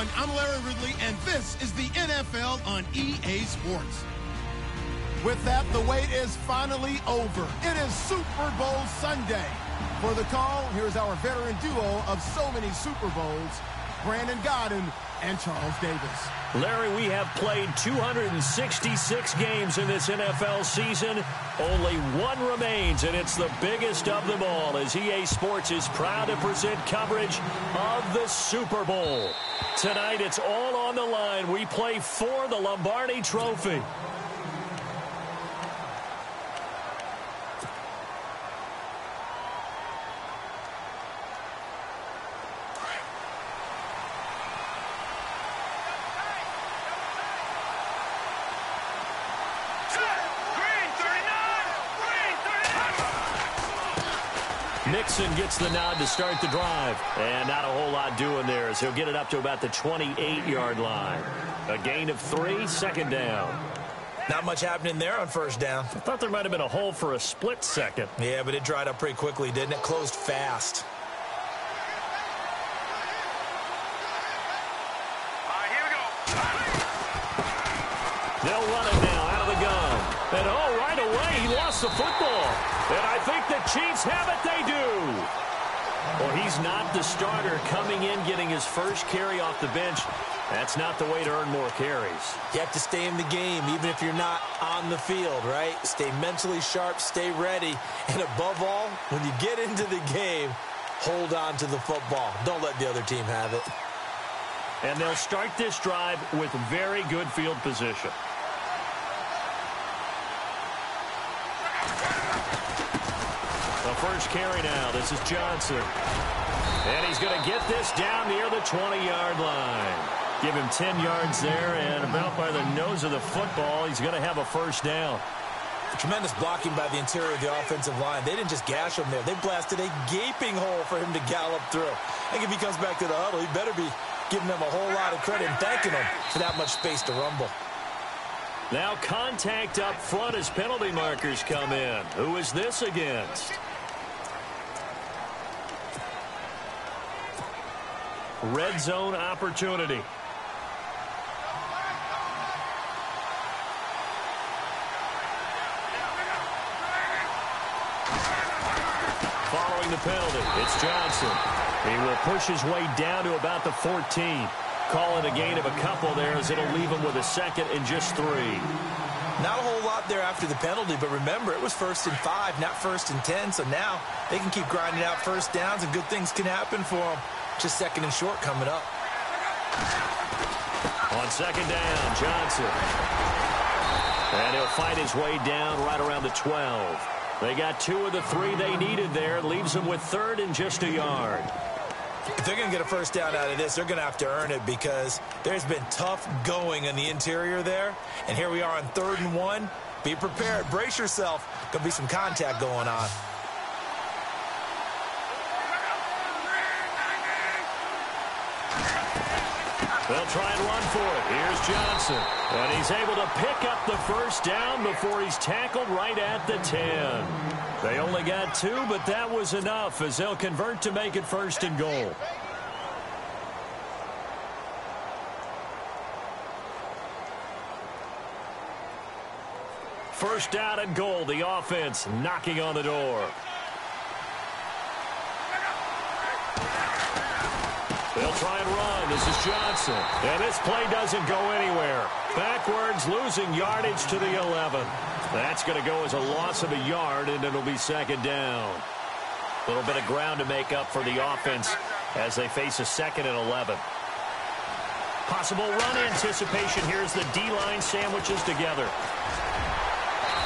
everyone. I'm Larry Ridley, and this is the NFL on EA Sports. With that, the wait is finally over. It is Super Bowl Sunday. For the call, here's our veteran duo of so many Super Bowls, Brandon Godden and Charles Davis. Larry, we have played 266 games in this NFL season. Only one remains, and it's the biggest of them all, as EA Sports is proud to present coverage of the Super Bowl. Tonight, it's all on the line. We play for the Lombardi Trophy. Mixon gets the nod to start the drive. And not a whole lot doing there as he'll get it up to about the 28-yard line. A gain of 3, second down. Not much happening there on first down. I thought there might have been a hole for a split second. Yeah, but it dried up pretty quickly, didn't it? Closed fast. Here we go. They'll run it now out of the gun. And right away he lost the football. And I think the Chiefs have it. They do. Well, he's not the starter coming in, getting his first carry off the bench. That's not the way to earn more carries. You have to stay in the game, even if you're not on the field, right? Stay mentally sharp, stay ready. And above all, when you get into the game, hold on to the football. Don't let the other team have it. And they'll start this drive with very good field position. The first carry now. This is Johnson. And he's going to get this down near the 20-yard line. Give him 10 yards there, and about by the nose of the football, he's going to have a first down. Tremendous blocking by the interior of the offensive line. They didn't just gash him there. They blasted a gaping hole for him to gallop through. I think if he comes back to the huddle, he better be giving them a whole lot of credit and thanking them for that much space to rumble. Now contact up front as penalty markers come in. Who is this against? Red zone opportunity. Following the penalty, it's Johnson. He will push his way down to about the 14. Call it a gain of a couple there as it'll leave him with a second and just 3. Not a whole lot there after the penalty, but remember, it was 1st and 5, not 1st and 10, so now they can keep grinding out first downs and good things can happen for them. Just 2nd and short coming up. On 2nd down, Johnson. And he'll fight his way down right around the 12. They got 2 of the 3 they needed there. Leaves them with 3rd and just a yard. If they're going to get a first down out of this, they're going to have to earn it because there's been tough going in the interior there. And here we are on 3rd and 1. Be prepared. Brace yourself. Going to be some contact going on. They'll try and run for it. Here's Johnson. And he's able to pick up the first down before he's tackled right at the 10. They only got 2, but that was enough as they'll convert to make it 1st and goal. First down and goal. The offense knocking on the door. They'll try and run. This is Johnson. And this play doesn't go anywhere. Backwards, losing yardage to the 11. That's going to go as a loss of a yard, and it'll be 2nd down. A little bit of ground to make up for the offense as they face a 2nd and 11. Possible run anticipation. Here's the D-line sandwiches together.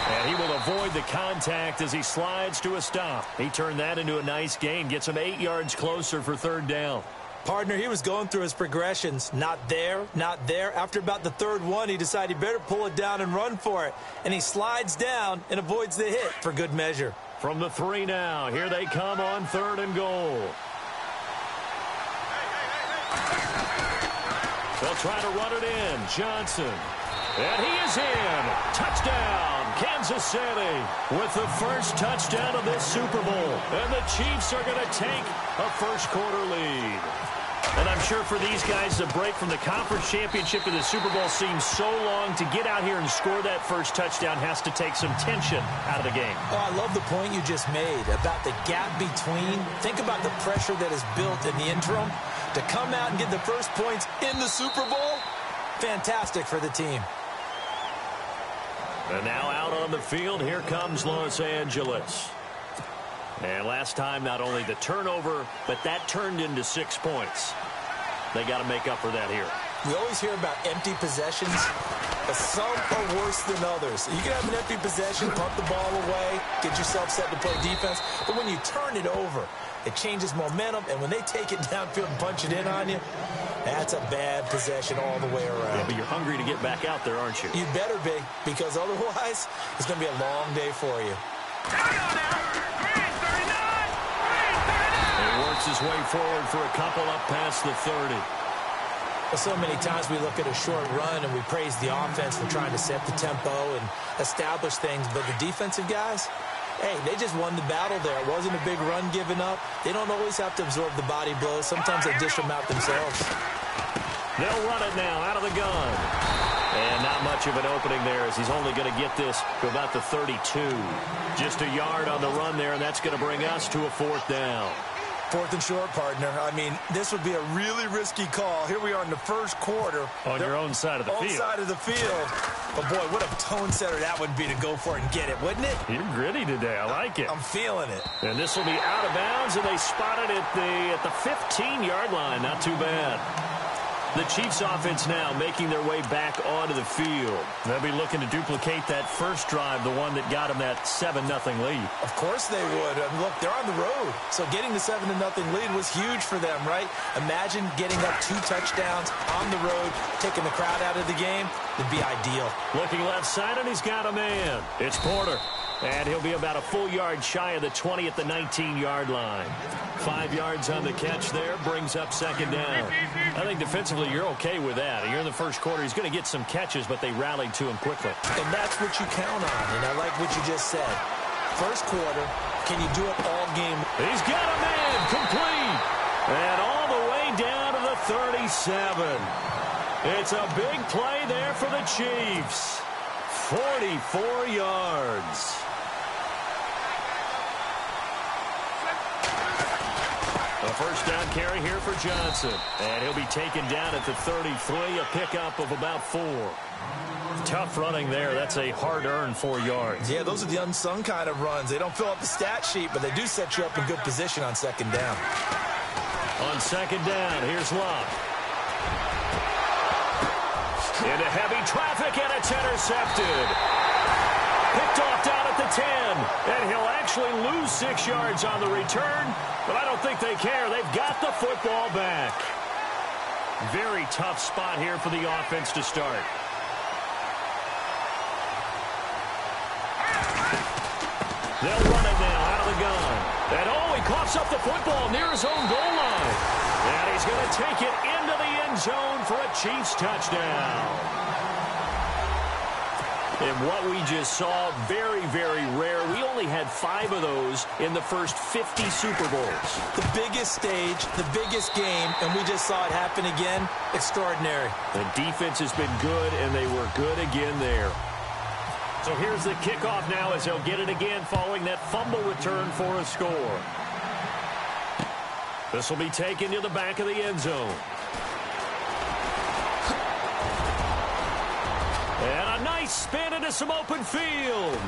And he will avoid the contact as he slides to a stop. He turned that into a nice gain. Gets him 8 yards closer for 3rd down. Partner, he was going through his progressions. Not there, not there. After about the 3rd one, he decided he better pull it down and run for it. And he slides down and avoids the hit for good measure. From the 3 now, here they come on 3rd and goal. They'll try to run it in. Johnson. And he is in. Touchdown, Kansas City, with the first touchdown of this Super Bowl. And the Chiefs are going to take a first quarter lead. And I'm sure for these guys, the break from the conference championship to the Super Bowl seems so long. To get out here and score that first touchdown has to take some tension out of the game. Oh, I love the point you just made about the gap between. Think about the pressure that is built in the interim. To come out and get the first points in the Super Bowl, fantastic for the team. And now out on the field, here comes Los Angeles. And last time, not only the turnover, but that turned into 6 points. They got to make up for that here. We always hear about empty possessions, but some are worse than others. You can have an empty possession, pump the ball away, get yourself set to play defense, but when you turn it over, it changes momentum, and when they take it downfield and punch it in on you, that's a bad possession all the way around. Yeah, but you're hungry to get back out there, aren't you? You better be, because otherwise, it's going to be a long day for you. He works his way forward for a couple up past the 30. Well, so many times we look at a short run and we praise the offense for trying to set the tempo and establish things, but the defensive guys, hey, they just won the battle there. It wasn't a big run given up. They don't always have to absorb the body blows. Sometimes they dish them out themselves. They'll run it now out of the gun. And not much of an opening there as he's only going to get this to about the 32. Just a yard on the run there, and that's going to bring us to a 4th down. 4th and short, partner. I mean, this would be a really risky call. Here we are in the first quarter. On your own side of the field. Own side of the field. But, boy, what a tone setter that would be to go for it and get it, wouldn't it? You're gritty today. I like it. I'm feeling it. And this will be out of bounds, and they spot it at the 15-yard line. Not too bad. The Chiefs offense now making their way back onto the field. They'll be looking to duplicate that first drive, the one that got them that 7-0 lead. Of course they would. I mean, look, they're on the road. So getting the 7-0 lead was huge for them, right? Imagine getting up 2 touchdowns on the road, taking the crowd out of the game. It'd be ideal. Looking left side, and he's got a man. It's Porter. And he'll be about a full yard shy of the 20 at the 19-yard line. 5 yards on the catch there, brings up 2nd down. I think defensively you're okay with that. You're in the first quarter. He's going to get some catches, but they rallied to him quickly. And that's what you count on, and I like what you just said. First quarter, can you do it all game? He's got a man, complete. And all the way down to the 37. It's a big play there for the Chiefs. 44 yards. A first down carry here for Johnson. And he'll be taken down at the 33, a pickup of about 4. Tough running there. That's a hard-earned 4 yards. Yeah, those are the unsung kind of runs. They don't fill up the stat sheet, but they do set you up in good position on 2nd down. On 2nd down, here's Love. Into heavy traffic, and it's intercepted. Picked off down at the 10, and he'll actually lose 6 yards on the return, but I don't think they care. They've got the football back. Very tough spot here for the offense to start. They'll run it now out of the gun. And he coughs up the football near his own goal line. And he's going to take it into the end zone for a Chiefs touchdown. And what we just saw, very, very rare. We only had 5 of those in the first 50 Super Bowls. The biggest stage, the biggest game, and we just saw it happen again. Extraordinary. The defense has been good, and they were good again there. So here's the kickoff now as they'll get it again following that fumble return for a score. This will be taken to the back of the end zone. And a nice spin into some open field.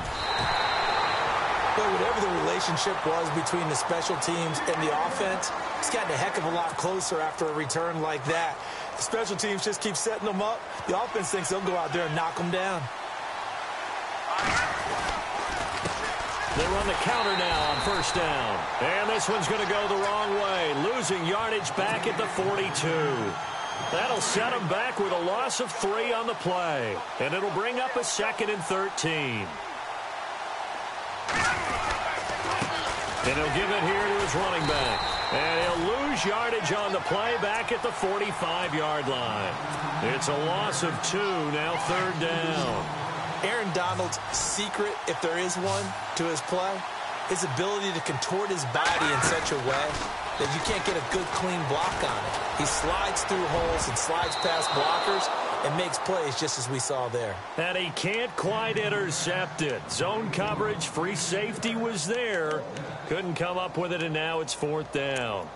But whatever the relationship was between the special teams and the offense, it's gotten a heck of a lot closer after a return like that. The special teams just keep setting them up. The offense thinks they'll go out there and knock them down. They run the counter now on first down. And this one's going to go the wrong way. Losing yardage back at the 42. That'll set them back with a loss of 3 on the play. And it'll bring up a 2nd and 13. And he'll give it here to his running back. And he'll lose yardage on the play back at the 45-yard line. It's a loss of 2, now 3rd down. Aaron Donald's secret, if there is one, to his play, his ability to contort his body in such a way that you can't get a good, clean block on it. He slides through holes and slides past blockers and makes plays just as we saw there. And he can't quite intercept it. Zone coverage, free safety was there. Couldn't come up with it, and now it's 4th down.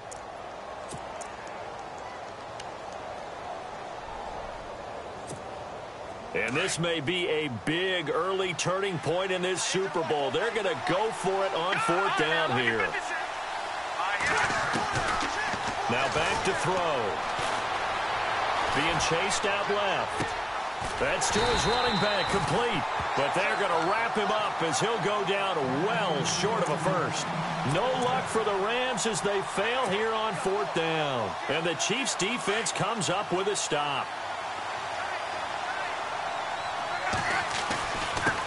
And this may be a big early turning point in this Super Bowl. They're going to go for it on 4th down here. Now back to throw. Being chased out left. That's to his running back, complete. But they're going to wrap him up as he'll go down well short of a first. No luck for the Rams as they fail here on 4th down. And the Chiefs defense comes up with a stop.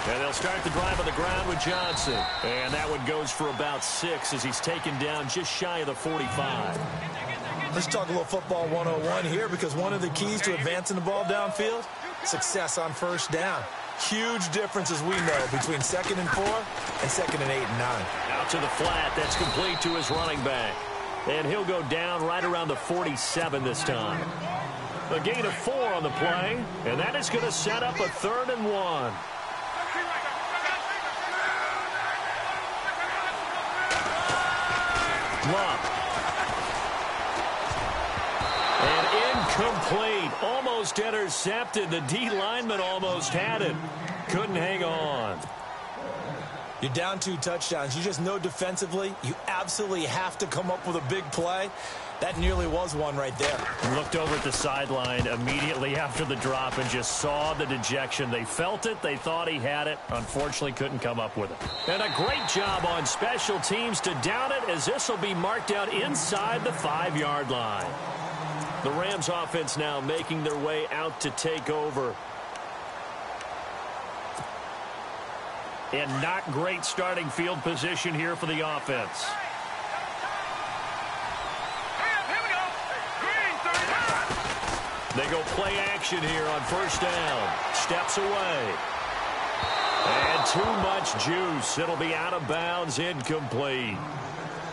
And they'll start the drive on the ground with Johnson. And that one goes for about 6 as he's taken down just shy of the 45. Let's talk a little football 101 here, because one of the keys to advancing the ball downfield, success on 1st down. Huge difference, as we know, between 2nd and 4 and 2nd and 8 and 9. Out to the flat. That's complete to his running back. And he'll go down right around the 47 this time. A gain of 4 on the play, and that is going to set up a 3rd and 1. Love. And incomplete. Almost intercepted. The D lineman almost had it. Couldn't hang on. You're down 2 touchdowns. You just know defensively you absolutely have to come up with a big play. That nearly was one right there. Looked over at the sideline immediately after the drop and just saw the dejection. They felt it. They thought he had it. Unfortunately, couldn't come up with it. And a great job on special teams to down it, as this will be marked out inside the 5-yard line. The Rams offense now making their way out to take over. And not great starting field position here for the offense. They go play action here on 1st down. Steps away. And too much juice. It'll be out of bounds, incomplete.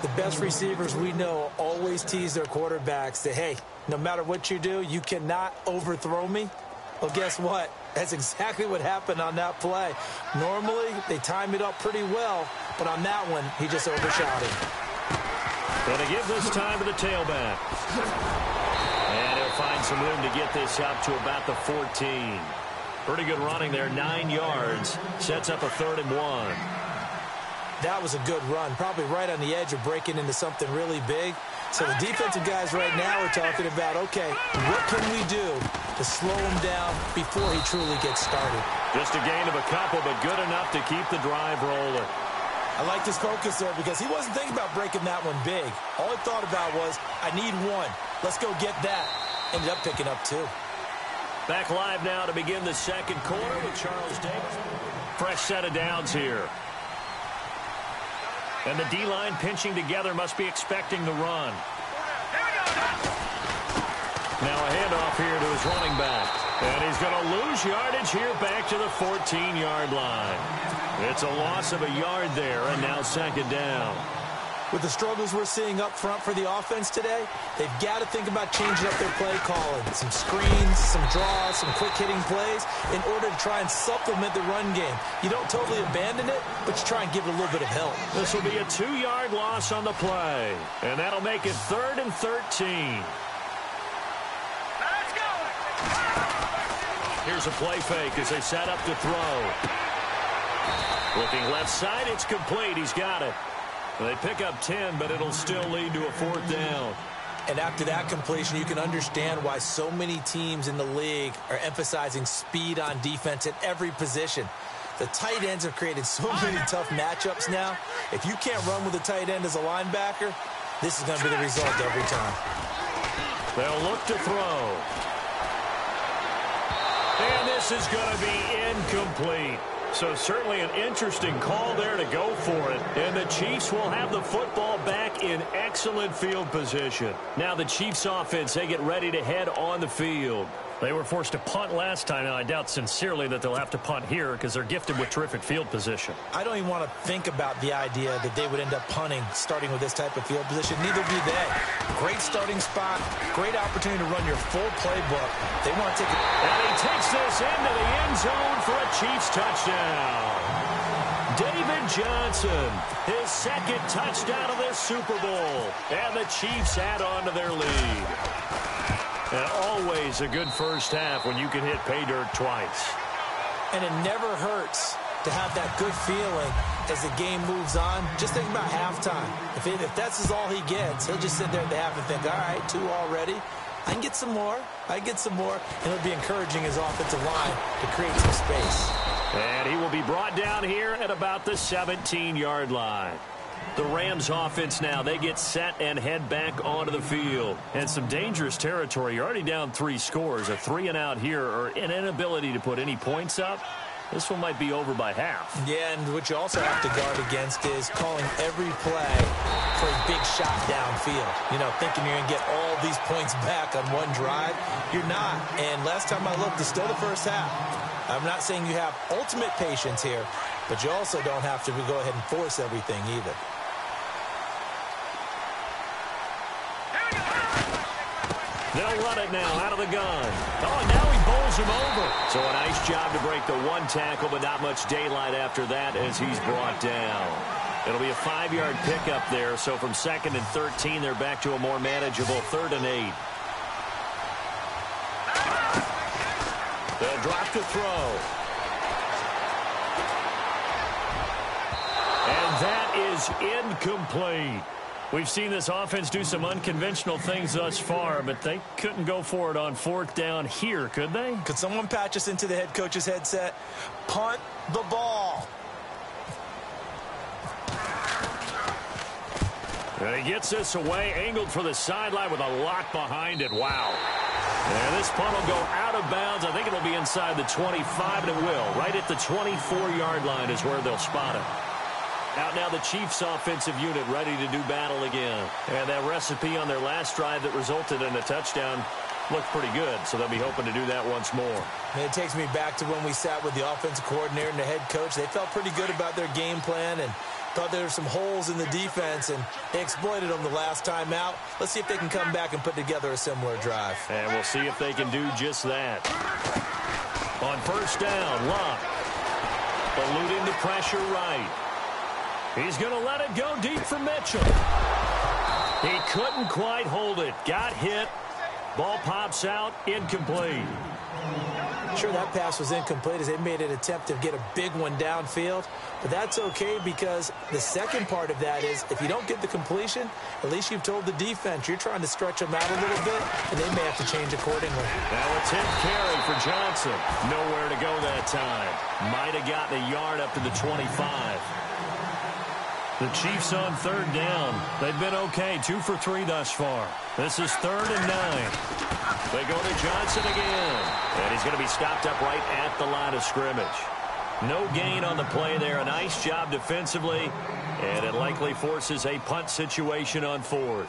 The best receivers we know always tease their quarterbacks that, hey, no matter what you do, you cannot overthrow me. Well, guess what? That's exactly what happened on that play. Normally, they time it up pretty well, but on that one, he just overshot him. Going to give this time to the tailback. And he'll find some room to get this up to about the 14. Pretty good running there, 9 yards. Sets up a 3rd and 1. That was a good run, probably right on the edge of breaking into something really big. So the defensive guys right now are talking about, okay, what can we do to slow him down before he truly gets started? Just a gain of a couple, but good enough to keep the drive rolling. I like his focus there because he wasn't thinking about breaking that one big. All he thought about was, I need 1. Let's go get that. Ended up picking up 2. Back live now to begin the 2nd quarter with Charles Davis. Fresh set of downs here. And the D-line pinching together, must be expecting the run. Now a handoff here to his running back. And he's going to lose yardage here back to the 14-yard line. It's a loss of a yard there, and now 2nd down. With the struggles we're seeing up front for the offense today, they've got to think about changing up their play calling. Some screens, some draws, some quick-hitting plays in order to try and supplement the run game. You don't totally abandon it, but you try and give it a little bit of help. This will be a 2-yard loss on the play, and that'll make it 3rd and 13. Let's go! Here's a play fake as they set up to throw. Looking left side, it's complete. He's got it. They pick up 10, but it'll still lead to a 4th down. And after that completion, you can understand why so many teams in the league are emphasizing speed on defense at every position. The tight ends have created so many tough matchups now. If you can't run with a tight end as a linebacker, this is going to be the result every time. They'll look to throw. And this is going to be incomplete. So certainly an interesting call there to go for it. And the Chiefs will have the football back in excellent field position. Now the Chiefs offense, they get ready to head on the field. They were forced to punt last time. Now, I doubt sincerely that they'll have to punt here because they're gifted with terrific field position. I don't even want to think about the idea that they would end up punting starting with this type of field position. Neither do they. Great starting spot. Great opportunity to run your full playbook. They want to take it. And he takes this into the end zone for a Chiefs touchdown. David Johnson, his second touchdown of this Super Bowl. And the Chiefs add on to their lead. And always a good first half when you can hit pay dirt twice. And it never hurts to have that good feeling as the game moves on. Just think about halftime. If that's all he gets, he'll just sit there at the half and think, all right, 2 already. I can get some more. I can get some more. And it'll be encouraging his offensive line to create some space. And he will be brought down here at about the 17-yard line. The Rams offense now, they get set and head back onto the field. And some dangerous territory. You're already down 3 scores. A 3-and-out here or an inability to put any points up. This one might be over by half. Yeah, and what you also have to guard against is calling every play for a big shot downfield. You know, thinking you're going to get all these points back on one drive. You're not. And last time I looked, it's still the first half. I'm not saying you have ultimate patience here, but you also don't have to go ahead and force everything either. They'll run it now out of the gun. Oh, and now he bowls him over. So a nice job to break the 1 tackle, but not much daylight after that as he's brought down. It'll be a 5-yard pickup there. So from 2nd and 13, they're back to a more manageable 3rd and 8. They'll drop to throw. And that is incomplete. We've seen this offense do some unconventional things thus far, but they couldn't go for it on 4th down here, could they? Could someone patch us into the head coach's headset? Punt the ball. And he gets this away, angled for the sideline with a lock behind it. Wow. And this punt will go out of bounds. I think it'll be inside the 25, and it will. Right at the 24-yard line is where they'll spot it. Out now the Chiefs offensive unit ready to do battle again. And that recipe on their last drive that resulted in a touchdown looked pretty good, so they'll be hoping to do that once more. And it takes me back to when we sat with the offensive coordinator and the head coach. They felt pretty good about their game plan and thought there were some holes in the defense, and they exploited them the last time out. Let's see if they can come back and put together a similar drive. And we'll see if they can do just that. On 1st down, Locke eluding the pressure right. He's going to let it go deep for Mitchell. He couldn't quite hold it. Got hit. Ball pops out. Incomplete. Sure, that pass was incomplete as they made an attempt to get a big one downfield. But that's okay because the second part of that is if you don't get the completion, at least you've told the defense you're trying to stretch them out a little bit, and they may have to change accordingly. Now a 10th carry for Johnson. Nowhere to go that time. Might have gotten a yard up to the 25. The Chiefs on 3rd down. They've been okay, 2 for 3 thus far. This is 3rd and 9. They go to Johnson again. And he's going to be stopped up right at the line of scrimmage. No gain on the play there. A nice job defensively. And it likely forces a punt situation on 4th.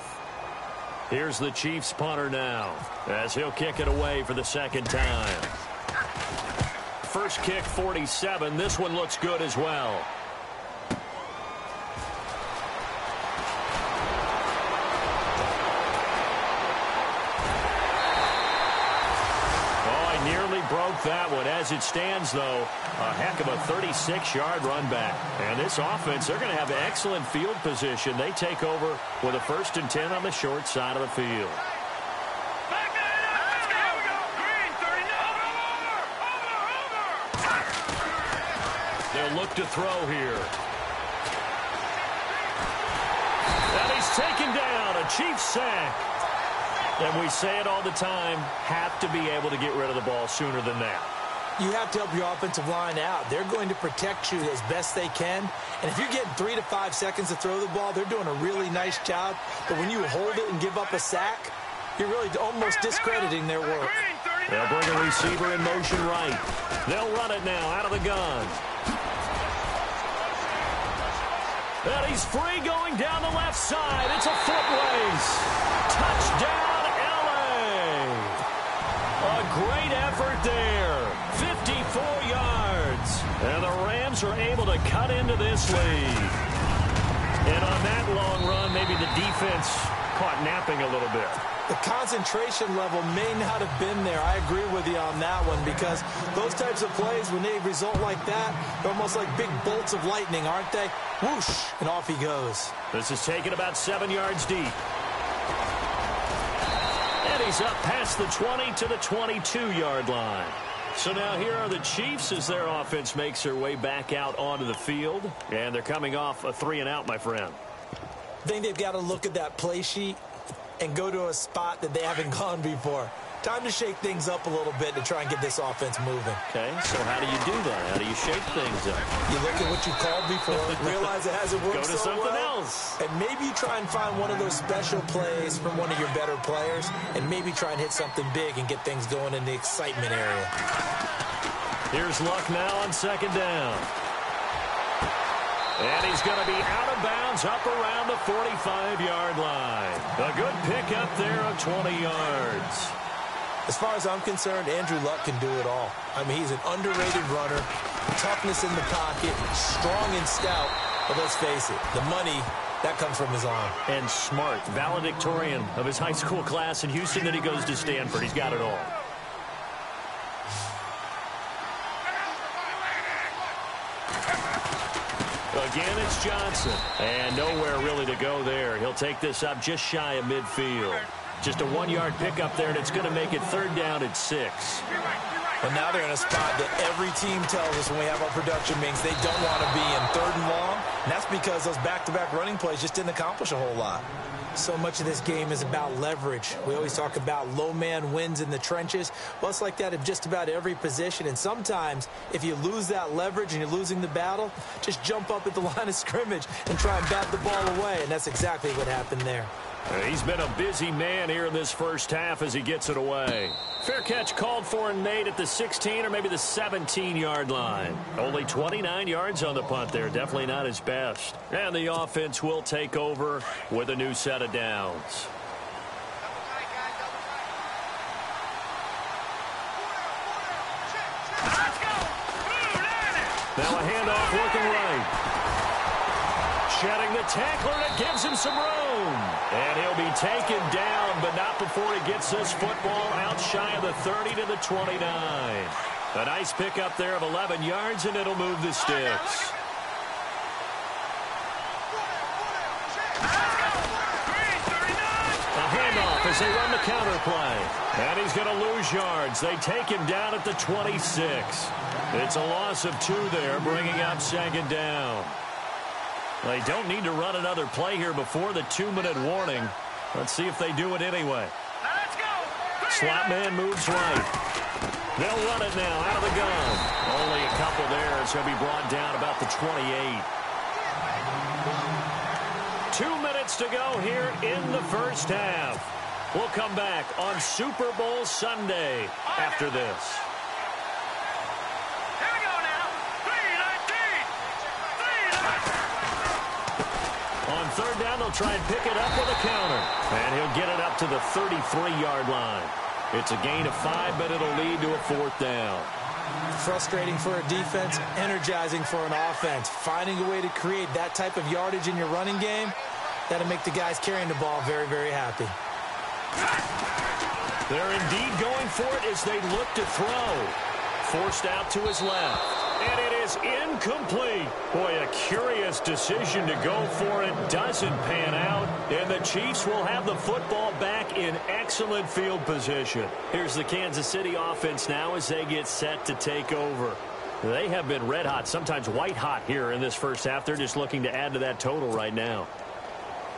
Here's the Chiefs punter now as he'll kick it away for the 2nd time. First kick, 47. This one looks good as well. Broke that one. As it stands, though, a heck of a 36-yard run back. And this offense, they're going to have excellent field position. They take over with a 1st and 10 on the short side of the field. They'll look to throw here. And he's taken down. A Chiefs sack. And we say it all the time, have to be able to get rid of the ball sooner than that. You have to help your offensive line out. They're going to protect you as best they can. And if you're getting 3 to 5 seconds to throw the ball, they're doing a really nice job. But when you hold it and give up a sack, you're really almost discrediting their work. They'll bring a receiver in motion right. They'll run it now out of the gun. And he's free going down the left side. It's a foot race. Touchdown. A great to cut into this lead. And on that long run, maybe the defense caught napping a little bit. The concentration level may not have been there. I agree with you on that one, because those types of plays, when they result like that, they're almost like big bolts of lightning, aren't they? Whoosh, and off he goes. This is taken about 7 yards deep. And he's up past the 20 to the 22-yard line. So now here are the Chiefs as their offense makes their way back out onto the field. And they're coming off a 3-and-out, my friend. I think they've got to look at that play sheet and go to a spot that they haven't gone before. Time to shake things up a little bit to try and get this offense moving. Okay, so how do you do that? How do you shake things up? You look at what you called before, realize it hasn't worked Go to so something well, else. and maybe you try and find one of those special plays from one of your better players, and maybe try and hit something big and get things going in the excitement area. Here's Luck now on 2nd down. And he's going to be out of bounds up around the 45-yard line. A good pickup there of 20 yards. As far as I'm concerned, Andrew Luck can do it all. I mean, he's an underrated runner, toughness in the pocket, strong and stout. But let's face it, the money, that comes from his arm. And smart, valedictorian of his high school class in Houston. Then he goes to Stanford. He's got it all. Again, it's Johnson. And nowhere really to go there. He'll take this up just shy of midfield. Just a 1-yard pickup there, and it's going to make it 3rd down at 6. But now they're in a spot that every team tells us when we have our production meetings they don't want to be in, 3rd and long. And that's because those back-to-back running plays just didn't accomplish a whole lot. So much of this game is about leverage. We always talk about low man wins in the trenches. Well, it's like that in just about every position. And sometimes, if you lose that leverage and you're losing the battle, just jump up at the line of scrimmage and try and bat the ball away. And that's exactly what happened there. He's been a busy man here in this first half as he gets it away. Fair catch called for and made at the 16 or maybe the 17-yard line. Only 29 yards on the punt there. Definitely not his best. And the offense will take over with a new set of downs. Now a handoff working right. Shedding the tackler, and it gives him some room. And he'll be taken down, but not before he gets this football out shy of the 30 to the 29. A nice pickup there of 11 yards, and it'll move the sticks. A handoff as they run the counter play. And he's going to lose yards. They take him down at the 26. It's a loss of 2 there, bringing up 2nd down. They don't need to run another play here before the 2-minute warning. Let's see if they do it anyway. Slot man moves right. They'll run it now out of the gun. Only a couple there as he'll be brought down about the 28. 2 minutes to go here in the first half. We'll come back on Super Bowl Sunday after this. On 3rd down, they'll try and pick it up with a counter. And he'll get it up to the 33-yard line. It's a gain of 5, but it'll lead to a 4th down. Frustrating for a defense, energizing for an offense. Finding a way to create that type of yardage in your running game, that'll make the guys carrying the ball very, very happy. They're indeed going for it as they look to throw. Forced out to his left. And it is incomplete. Boy, a curious decision to go for it. Doesn't pan out. And the Chiefs will have the football back in excellent field position. Here's the Kansas City offense now as they get set to take over. They have been red hot, sometimes white hot here in this first half. They're just looking to add to that total right now.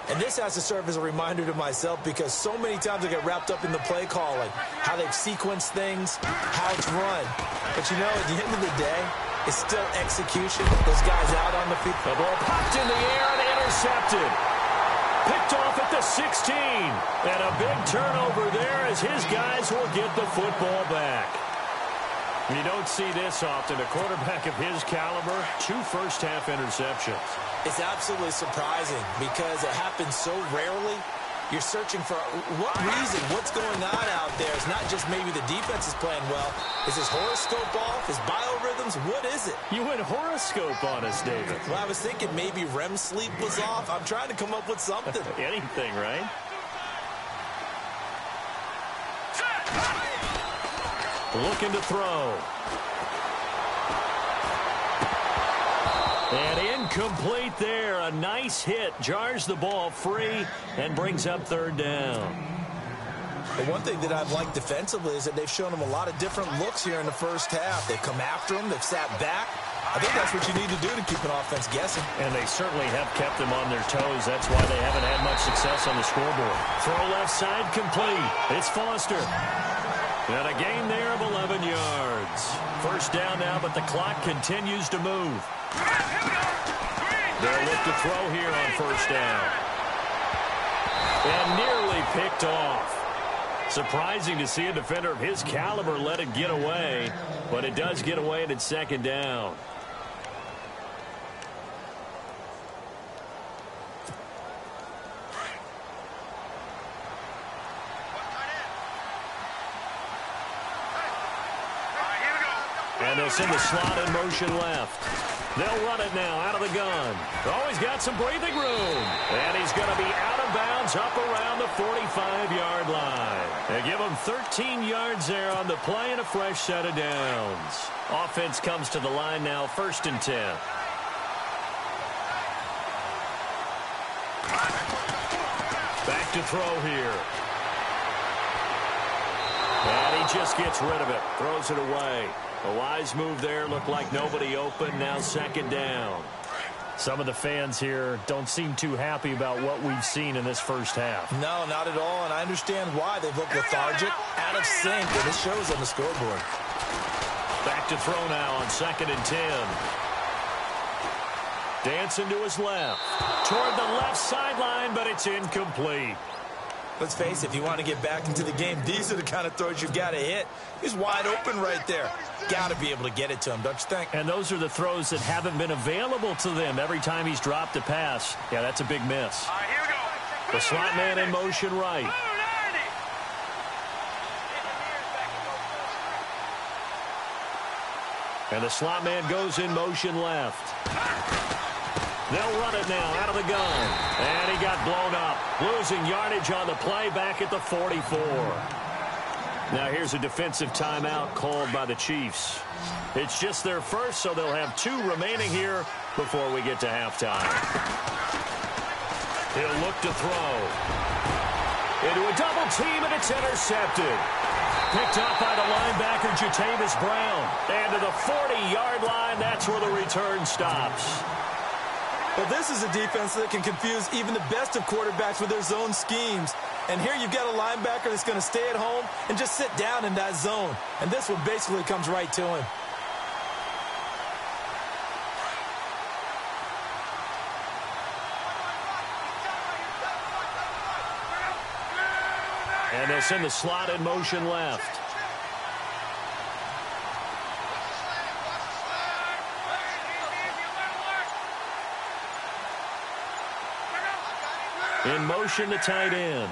And this has to serve as a reminder to myself because so many times I get wrapped up in the play calling, how they've sequenced things, how it's run. But, you know, at the end of the day, it's still execution. Those guys out on the field. The ball popped in the air and intercepted. Picked off at the 16. And a big turnover there as his guys will get the football back. You don't see this often. A quarterback of his caliber, 2 first-half interceptions. It's absolutely surprising because it happens so rarely. You're searching for what reason, what's going on out there. It's not just maybe the defense is playing well. Is his horoscope off? His biorhythms? What is it? You went horoscope on us, David. Well, I was thinking maybe REM sleep was off. I'm trying to come up with something. Anything, right? Looking to throw. And incomplete there. A nice hit. Jars the ball free and brings up third down. The one thing that I've liked defensively is that they've shown him a lot of different looks here in the first half. They've come after him. They've sat back. I think that's what you need to do to keep an offense guessing. And they certainly have kept them on their toes. That's why they haven't had much success on the scoreboard. Throw left side complete. It's Foster. And a gain there of 11 yards. First down now, but the clock continues to move. They'll look to throw here on first down. And nearly picked off. Surprising to see a defender of his caliber let it get away, but it does get away and it's second down. And they'll send the slot in motion left. They'll run it now out of the gun. Oh, he's got some breathing room. And he's going to be out of bounds up around the 45-yard line. They give him 13 yards there on the play and a fresh set of downs. Offense comes to the line now, 1st and 10. Back to throw here. And he just gets rid of it. Throws it away. A wise move there. Looked like nobody open. Now second down. Some of the fans here don't seem too happy about what we've seen in this first half. No, not at all, and I understand why. They've looked lethargic, out of sync, and it shows on the scoreboard. Back to throw now on 2nd and 10. Dancing to his left. Toward the left sideline, but it's incomplete. Let's face it, if you want to get back into the game, these are the kind of throws you've got to hit. He's wide open right there. Got to be able to get it to him, don't you think? And those are the throws that haven't been available to them every time he's dropped a pass. Yeah, that's a big miss. All right, here we go. The slot man in motion right. And the slot man goes in motion left. They'll run it now out of the gun. And he got blown up. Losing yardage on the play back at the 44. Now here's a defensive timeout called by the Chiefs. It's just their first, so they'll have 2 remaining here before we get to halftime. He'll look to throw. Into a double team, and it's intercepted. Picked up by the linebacker, Jatavis Brown. And to the 40-yard line, that's where the return stops. Well, this is a defense that can confuse even the best of quarterbacks with their zone schemes. And here you've got a linebacker that's going to stay at home and just sit down in that zone. And this one basically comes right to him. And they'll send the slot in motion left. In motion, the tight end.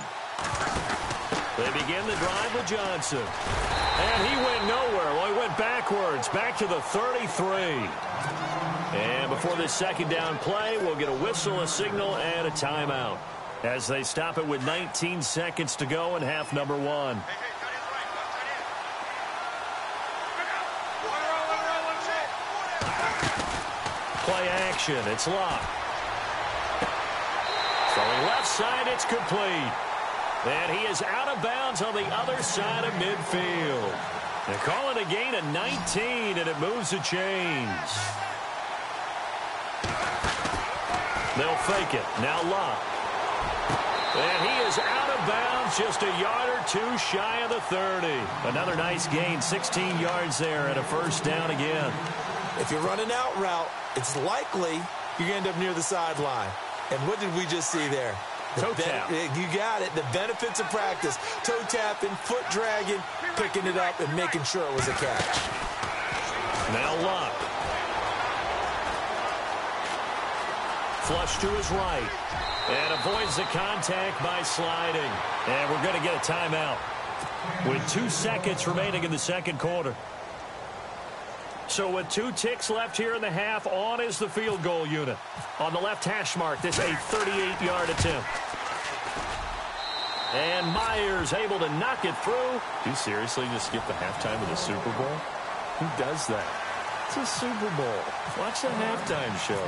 They begin the drive with Johnson. And he went nowhere. Well, he went backwards, back to the 33. And before this second down play, we'll get a whistle, a signal, and a timeout as they stop it with 19 seconds to go in half number 1. Play action. It's locked. Throwing left side, it's complete. And he is out of bounds on the other side of midfield. They call it a gain of 19, and it moves the chains. They'll fake it. Now locked. And he is out of bounds, just a yard or 2 shy of the 30. Another nice gain, 16 yards there, and a first down again. If you're running out route, it's likely you're going to end up near the sideline. And what did we just see there? Toe tap. You got it. The benefits of practice. Toe tapping, foot dragging, picking it up, and making sure it was a catch. Now Luck. Flush to his right. And avoids the contact by sliding. And we're going to get a timeout with 2 seconds remaining in the second quarter. So with 2 ticks left here in the half, on is the field goal unit. On the left hash mark, this a 38-yard attempt. And Myers able to knock it through. You seriously just skip the halftime of the Super Bowl? Who does that? It's a Super Bowl. Watch the halftime show.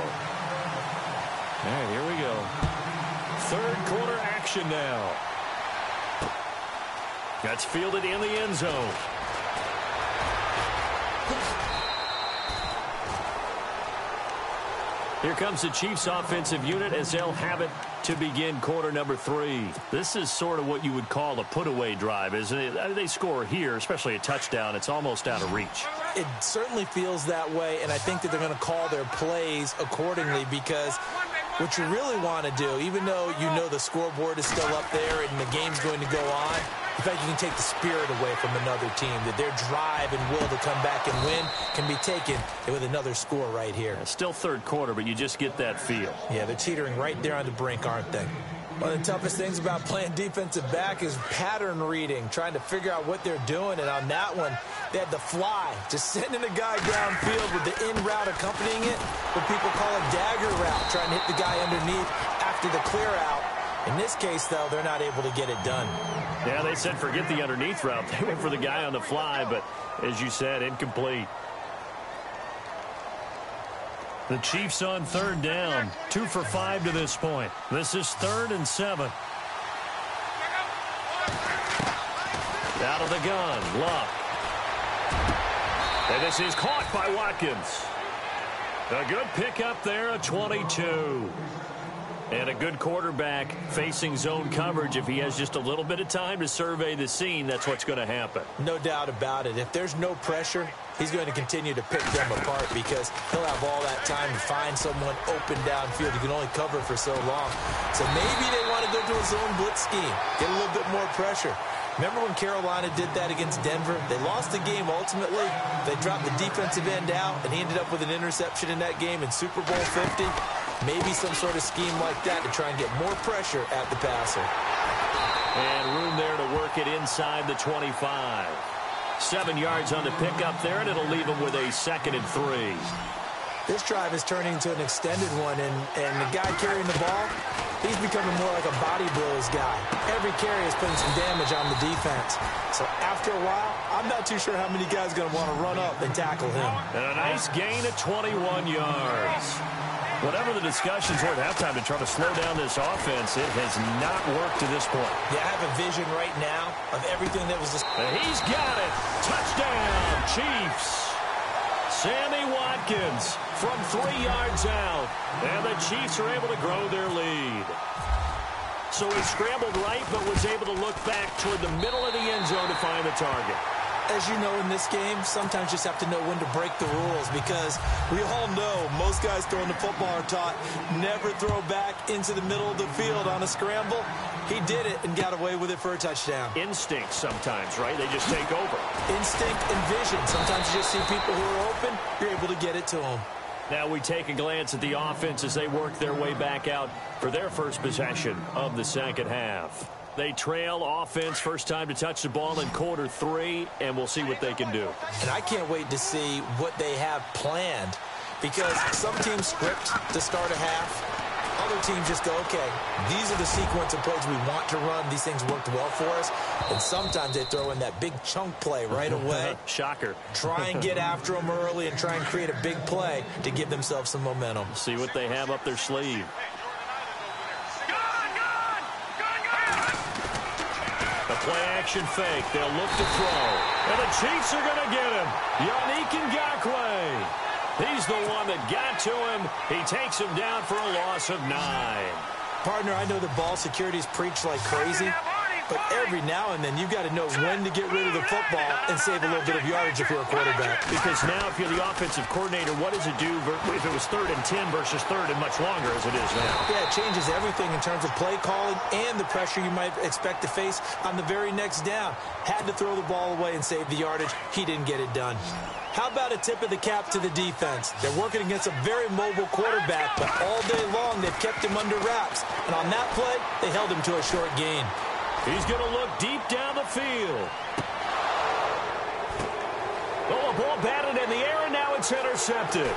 All right, here we go. Third quarter action now. That's fielded in the end zone. Here comes the Chiefs offensive unit as they'll have it to begin quarter number 3. This is sort of what you would call a put-away drive, isn't it? They score here, especially a touchdown. It's almost out of reach. It certainly feels that way, and I think that they're going to call their plays accordingly because what you really want to do, even though you know the scoreboard is still up there and the game's going to go on, in fact, you can take the spirit away from another team, that their drive and will to come back and win can be taken with another score right here. Still third quarter, but you just get that feel. Yeah, they're teetering right there on the brink, aren't they? One of the toughest things about playing defensive back is pattern reading, trying to figure out what they're doing. And on that one, they had the fly, just sending a guy downfield with the in route accompanying it, what people call a dagger route, trying to hit the guy underneath after the clear out. In this case, though, they're not able to get it done. Yeah, they said forget the underneath route. They went for the guy on the fly, but as you said, incomplete. The Chiefs on third down. 2 for 5 to this point. This is 3rd and 7. Out of the gun, Luck. And this is caught by Watkins. A good pickup there, a 22. And a good quarterback facing zone coverage. If he has just a little bit of time to survey the scene, that's what's going to happen. No doubt about it. If there's no pressure, he's going to continue to pick them apart because he'll have all that time to find someone open downfield. He can only cover for so long. So maybe they want to go to a zone blitz scheme, get a little bit more pressure. Remember when Carolina did that against Denver? They lost the game ultimately. They dropped the defensive end out, and he ended up with an interception in that game in Super Bowl 50. Maybe some sort of scheme like that to try and get more pressure at the passer. And room there to work it inside the 25. 7 yards on the pickup there, and it'll leave him with a 2nd and 3. This drive is turning into an extended one, and the guy carrying the ball, he's becoming more like a body blows guy. Every carry is putting some damage on the defense. So after a while, I'm not too sure how many guys are going to want to run up and tackle him. And a nice gain of 21 yards. Whatever the discussions were at halftime to try to slow down this offense, it has not worked to this point. Yeah, I have a vision right now of everything that was... And he's got it. Touchdown, Chiefs. Sammy Watkins from 3 yards out. And the Chiefs are able to grow their lead. So he scrambled right, but was able to look back toward the middle of the end zone to find the target. As you know, in this game, sometimes you just have to know when to break the rules because we all know most guys throwing the football are taught never throw back into the middle of the field on a scramble. He did it and got away with it for a touchdown. Instinct sometimes, right? They just take over. Instinct and vision. Sometimes you just see people who are open, you're able to get it to them. Now we take a glance at the offense as they work their way back out for their first possession of the second half. They trail offense, first time to touch the ball in quarter 3, and we'll see what they can do. And I can't wait to see what they have planned because some teams script to start a half. Other teams just go, okay, these are the sequence of plays we want to run. These things worked well for us. And sometimes they throw in that big chunk play right away. Shocker. Try and get after them early and try and create a big play to give themselves some momentum. See what they have up their sleeve. Play-action fake. They'll look to throw. And the Chiefs are going to get him. Yannick Ngakoue. He's the one that got to him. He takes him down for a loss of 9. Partner, I know the ball security's preached like crazy, But every now and then, you've got to know when to get rid of the football and save a little bit of yardage if you're a quarterback. Because now, if you're the offensive coordinator, what does it do if it was 3rd and 10 versus 3rd and much longer as it is now? Yeah, it changes everything in terms of play calling and the pressure you might expect to face on the very next down. Had to throw the ball away and save the yardage. He didn't get it done. How about a tip of the cap to the defense? They're working against a very mobile quarterback, but all day long they've kept him under wraps. And on that play, they held him to a short gain. He's going to look deep down the field. Oh, a ball batted in the air, and now it's intercepted.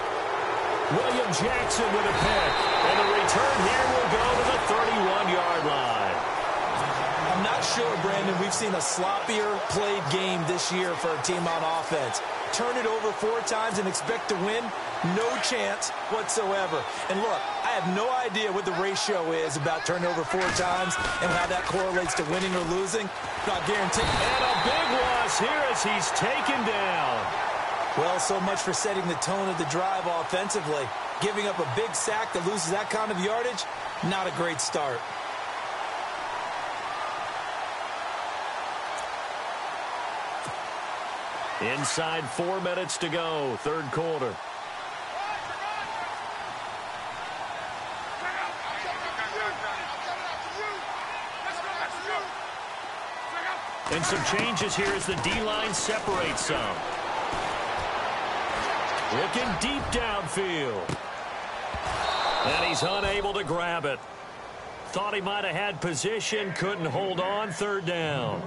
William Jackson with a pick. And the return here will go to the 31-yard line. I'm not sure, Brandon, we've seen a sloppier played game this year for a team on offense. Turn it over 4 times and expect to win? No chance whatsoever. And look, I have no idea what the ratio is about turnover 4 times and how that correlates to winning or losing. Not guaranteed. And a big loss here as he's taken down. Well, so much for setting the tone of the drive offensively. Giving up a big sack that loses that kind of yardage, not a great start. Inside 4 minutes to go, 3rd quarter. And some changes here as the D-line separates some. Looking deep downfield. And he's unable to grab it. Thought he might have had position, couldn't hold on, 3rd down.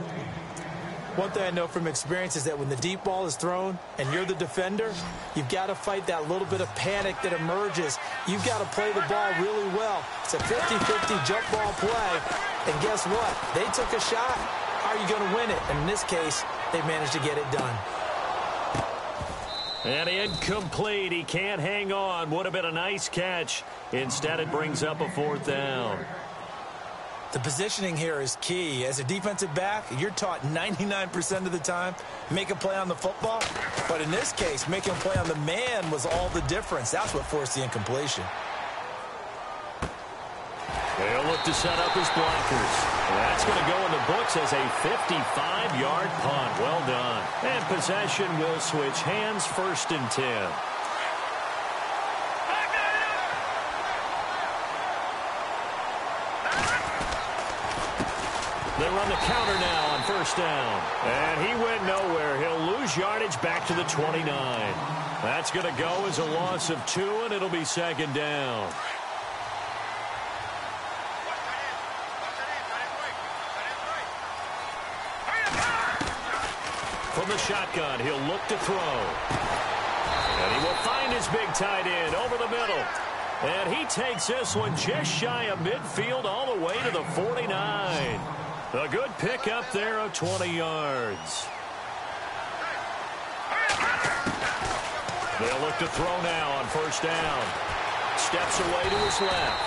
One thing I know from experience is that when the deep ball is thrown and you're the defender, you've got to fight that little bit of panic that emerges. You've got to play the ball really well. It's a 50-50 jump ball play. And guess what? They took a shot. How are you going to win it? And in this case, they managed to get it done. And incomplete. He can't hang on. Would have been a nice catch. Instead, it brings up a 4th down. The positioning here is key. As a defensive back, you're taught 99% of the time, make a play on the football. But in this case, making a play on the man was all the difference. That's what forced the incompletion. They'll look to set up his blockers. That's going to go in the books as a 55-yard punt. Well done. And possession will switch hands, 1st and 10. They run the counter now on 1st down. And he went nowhere. He'll lose yardage back to the 29. That's going to go as a loss of 2, and it'll be 2nd down. From the shotgun, he'll look to throw. And he will find his big tight end over the middle. And he takes this one just shy of midfield all the way to the 49. A good pickup there of 20 yards. They'll look to throw now on 1st down. Steps away to his left.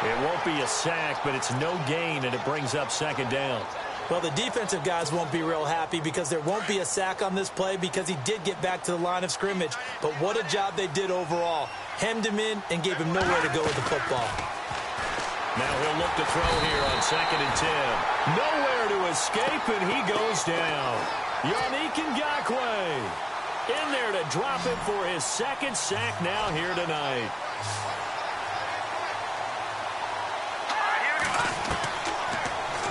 It won't be a sack, but it's no gain, and it brings up 2nd down. Well, the defensive guys won't be real happy because there won't be a sack on this play because he did get back to the line of scrimmage. But what a job they did overall. Hemmed him in and gave him nowhere to go with the football. Now he'll look to throw here on 2nd and 10. Nowhere to escape, and he goes down. Yannick Ngakoue in there to drop it for his 2nd sack now here tonight.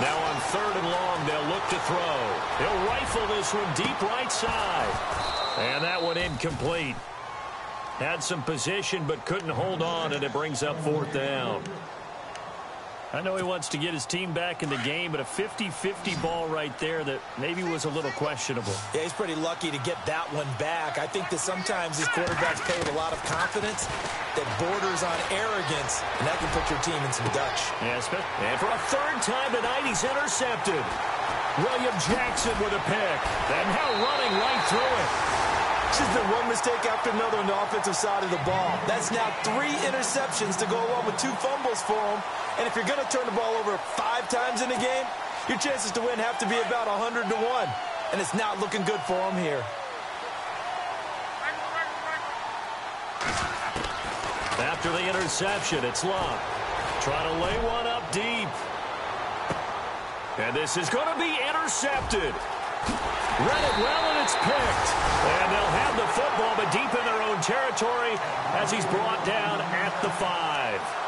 Now on 3rd and long, they'll look to throw. He'll rifle this one deep right side. And that one incomplete. Had some position but couldn't hold on, and it brings up 4th down. I know he wants to get his team back in the game, but a 50-50 ball right there that maybe was a little questionable. Yeah, he's pretty lucky to get that one back. I think that sometimes these quarterbacks play with a lot of confidence that borders on arrogance, and that can put your team in some Dutch. Yes, and for a 3rd time tonight, he's intercepted. William Jackson with a pick, and now running right through it. It's just been one mistake after another on the offensive side of the ball. That's now 3 interceptions to go along with 2 fumbles for him. And if you're going to turn the ball over 5 times in a game, your chances to win have to be about 100 to 1. And it's not looking good for him here. After the interception, it's Luck. Trying to lay one up deep. And this is going to be intercepted. Read it well, and it's picked. And they'll have the football, but deep in their own territory as he's brought down at the 5.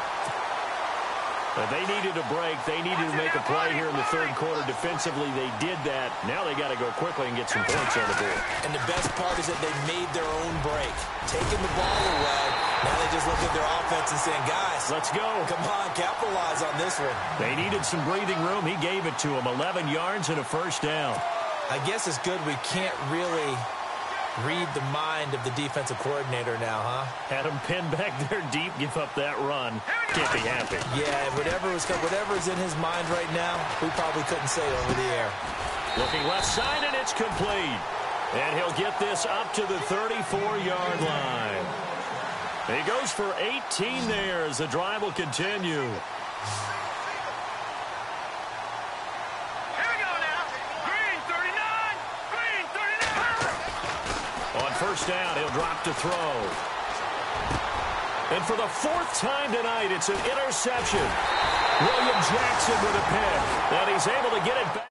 But they needed a break. They needed to make a play here in the third quarter. Defensively, they did that. Now they got to go quickly and get some points on the board. And the best part is that they made their own break. Taking the ball away. Now they just look at their offense and saying, guys, let's go. Come on, capitalize on this one. They needed some breathing room. He gave it to them. 11 yards and a first down. I guess it's good we can't really read the mind of the defensive coordinator now, huh? Had him pinned back there deep, give up that run. Can't be happy. Yeah, whatever's in his mind right now, we probably couldn't say over the air. Looking left side, and it's complete. And he'll get this up to the 34-yard line. He goes for 18 there as the drive will continue. First down, he'll drop to throw. And for the 4th time tonight, it's an interception. William Jackson with a pick. And he's able to get it back.